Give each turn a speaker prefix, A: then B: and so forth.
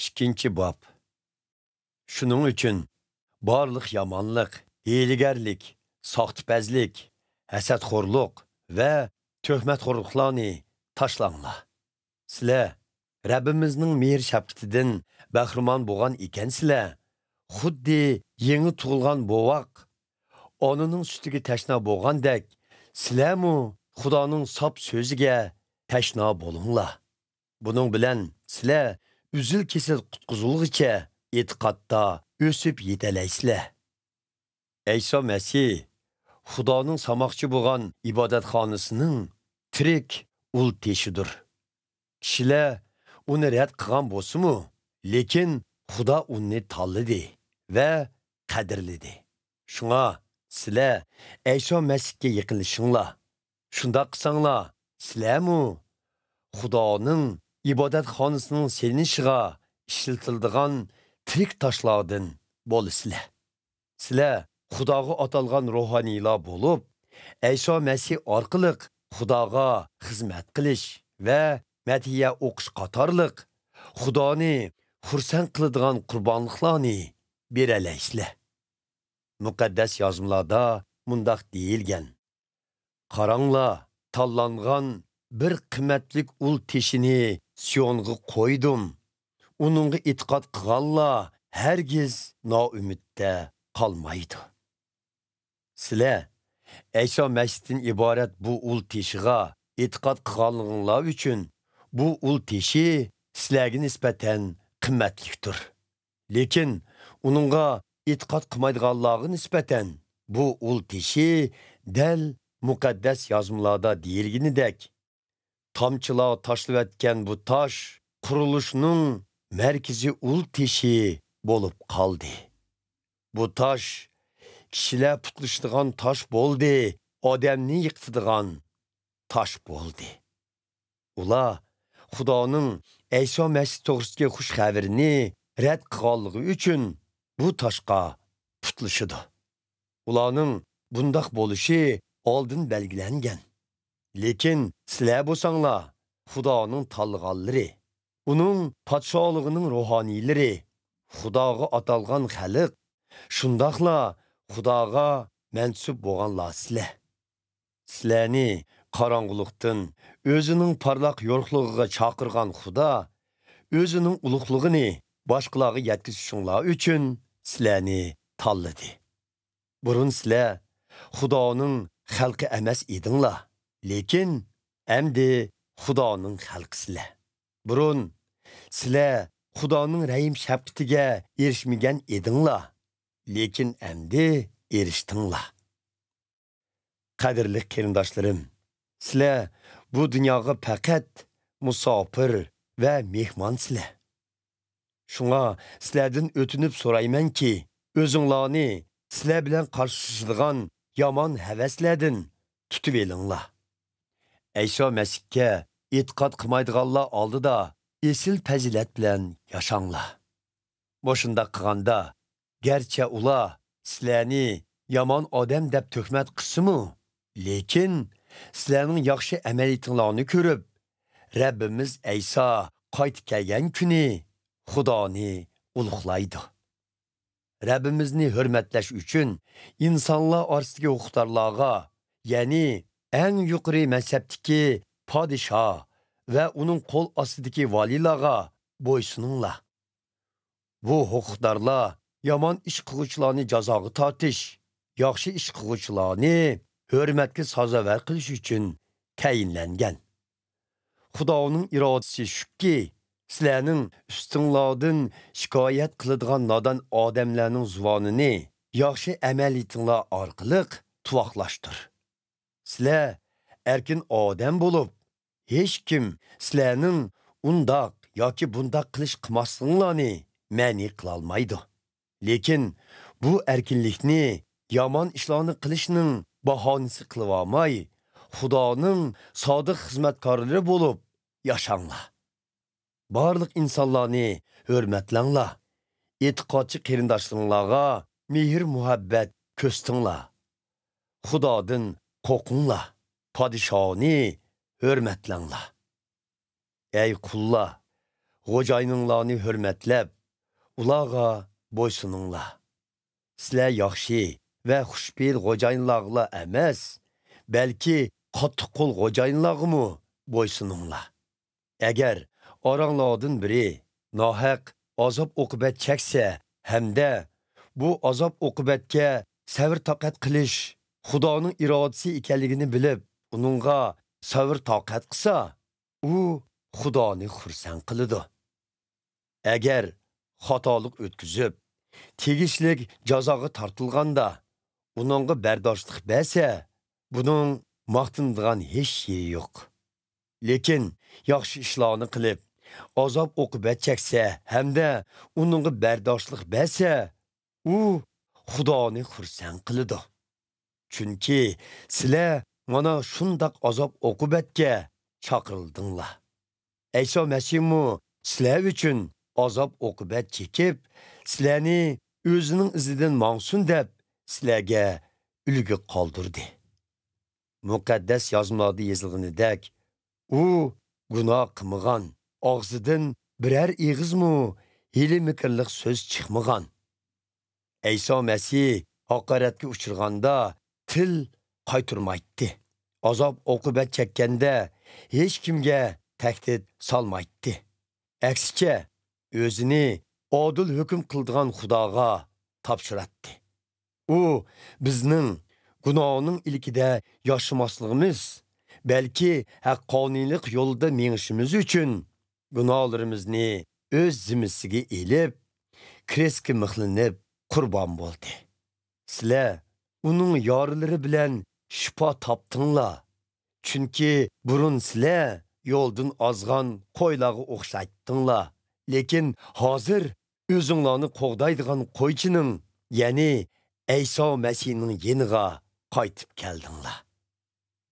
A: İkinci bab. Şunun üçün barlıq yamanlıq, hiyligarlik, saxtpazlik, hasadxo'rluq va töhmatxo'rluqlarni taşlanglar. Sizlar Rabbimizning mehr shafqatidan bahramon bo'lgan ekansizlar. Xuddi yangi tug'ilgan bovoq onaning sutiga tashna bo'lgandek, sizlarmu Xudoning sop so'ziga tashna bo'linglar. Buning bilan sizlar uzil-kesil qutqizilguncha e'tiqodda o'sib yetalaysizlar. İsa Masih Xudoning samoqchi bo'lgan ibodatxonasining tirik ul teshidir. Kishilar uni rad qilgan bo'lsa-mu, lekin Xudo uni tanladi va qadrladi. Shunga sizlar İsa Masihga yaqinlashinglar. Shunda qilsanglar, sizlarmu Xudoning ibodatxonasining selinishiga ishlatiladigan tirik toshlardan bo'lasizlar. Sizlar Xudoga atalgan ruhaniylar bo'lib, İsa Masih orqali Xudoga xizmat qilish va matiya o'qish qatorliq Xudoni xursand qiladigan qurbonliqlarni beralaysizlar. Muqaddas yozmalarda mundaq deyilgan: Qaranglar, tanlangan bir qimmatlik ul teshini Siyonga qo'ydim. Uningga e'tiqod qilganlar hargiz noumidda qolmaydi. Sizlar İsa Masihdan iborat bu ul teshiga e'tiqod qilganliginglar uchun bu ul teshi sizlarga nisbatan qimmatlikdir. Lekin uningga e'tiqod qilmaydiganlarga nisbatan bu ul teshi dal muqaddas yozmalarda deyilganidek, tomchilar tashlavatgan bu tosh qurilishning markaziy ul teshi bo'lib qoldi. Bu tosh kishilar putlashadigan tosh bo'ldi, odamni yiqitadigan tosh bo'ldi. Ular Xudoning İsa Masih to'g'risidagi xush xabarini rad qilganligi uchun bu toshga putlashadi. Ularning bundaq bo'lishi oldin belgilangan. Lekin sizlar bo'lsanglar, Xudoning tanlaganlari, uning podshohligining ruhoniylari, Xudoga atalgan xalq, shundaqla Xudoga mansub bo'lganlar sizlar. Sizlarni qorong'ulikdan o'zining parlaq yorug'ligiga chaqirgan Xudo, o'zining ulug'ligini boshqalarga yetkazishinglar uchun sizlarni tanladi. Burun sizlar Xudoning xalqi emas edinglar, lekin endi Xudoning xalqisizlar. Burun sizlar Xudoning rahim shafqatiga erishmagan edinglar, lekin endi erishdinglar. Qadrli qarindoshlarim, sizlar bu dunyoga faqat musofir va mehmonsizlar. Shunga sizlardan o'tinib so'raymanki, o'zinglarni sizlar bilan qarshilashadigan yomon havaslardan tutib elinglar. İsa Masihga e'tiqod qilmaydiganlar oldida esil fazilat bilan yashanglar. Boshunda qilganda, garchi ular sizlarni yomon odam deb tuhmat qilsa-mu, lekin sizlarning yaxshi amaliyatinglarni ko'rib, Rabbimiz İsa qaytib kelgan kuni Xudoni ulug'laydi. Rabbimizni hurmatlash uchun insonlar orasidagi huquqdorlarga, ya'ni eng yuqori mansabdagi podshoh va uning qo'l ostidagi valiylarga bo'ysuninglar. Bu huquqdorlar yomon ish qiluvchilarni jazoga tortish, yaxshi ish qiluvchilarni hurmatga sazovar qilish uchun tayinlangan. Xudoning irodasi shuki, sizlarning ustinglardan shikoyat qiladigan nodon odamlarning zuvonini yaxshi amaliyatinglar orqali tuvoqlashtir. Sizlar erkin odam bo'lib, hech kim sizlarning undoq yoki bundoq qilish qilmasliginglarni ma'ni qila olmaydi. Lekin bu erkinlikni yomon ishlarni qilishning bahonasi qilib olmay, Xudoning sodiq xizmatkorlari bo'lib yashanglar. Barliq insonlarni hurmatlanglar. E'tiqodchi qarindoshlaringlarga mehr muhabbat ko'rstinglar. Xudodan qo'rqinglar. Podshohni hurmatlanglar. Ey qullar, xo'jayininglarni hurmatlab, ularga bo'ysuninglar. Sizlar yaxshi va xushfe'l xo'jayinlarga emas, balki qattiq qo'l xo'jayinlarga bo'ysuninglar. Agar oranglardan biri nohaq azob oqibat cheksa hamda bu azob oqibatga sabr toqat qilish Xudoning irodasi ekanligini bilib, uningga sabr toqat qilsa, u Xudoni xursand qiladi. Agar xatolik o'tkazib, tegishlik jazoga tortilganda, uningga bardoshlik bersa, buning maqtindigan hech yeri yo'q. Lekin yaxshi ishlarni qilib, azob oqibat cheksa hamda uningga bardoshlik bersa, u Xudoni xursand qiladi. Chunki sizlar mana shundoq azob oqibatga chaqirildinglar. İsa Mesihmu sizlar uchun azob oqibat chekib, sizlarni o'zining izidan mangsun deb sizlarga ulgu qoldirdi. Muqaddas yozmada yozilganidek, u gunoh qilmagan, og'zidan biror ig'izmu hili mikrlik so'z chiqmagan. İsa Mesih haqoratga uchirganda til qayturmaydi. Azob oqibat chekkanda hech kimga tahdid solmaydi. Aksicha, o'zini odil hukm qildigan Xudoga topshiratdi. U bizning gunohning ilkida yashamasligimiz, balki haqqoniylik yo'lida mengishimiz uchun gunohlarimizni o'z zimmasiga elib, krestga mixlanib qurbon bo'ldi. Sizlar uning yorilari bilan shifo topdinglar. Chunki burun sizlar yo'ldan ozgan qo'ylarga o'xshatdinglar. Lekin hozir o'zinglarni qo'g'daydigan qo'ychining, ya'ni İsa Mesihning yeniga qaytib keldinglar.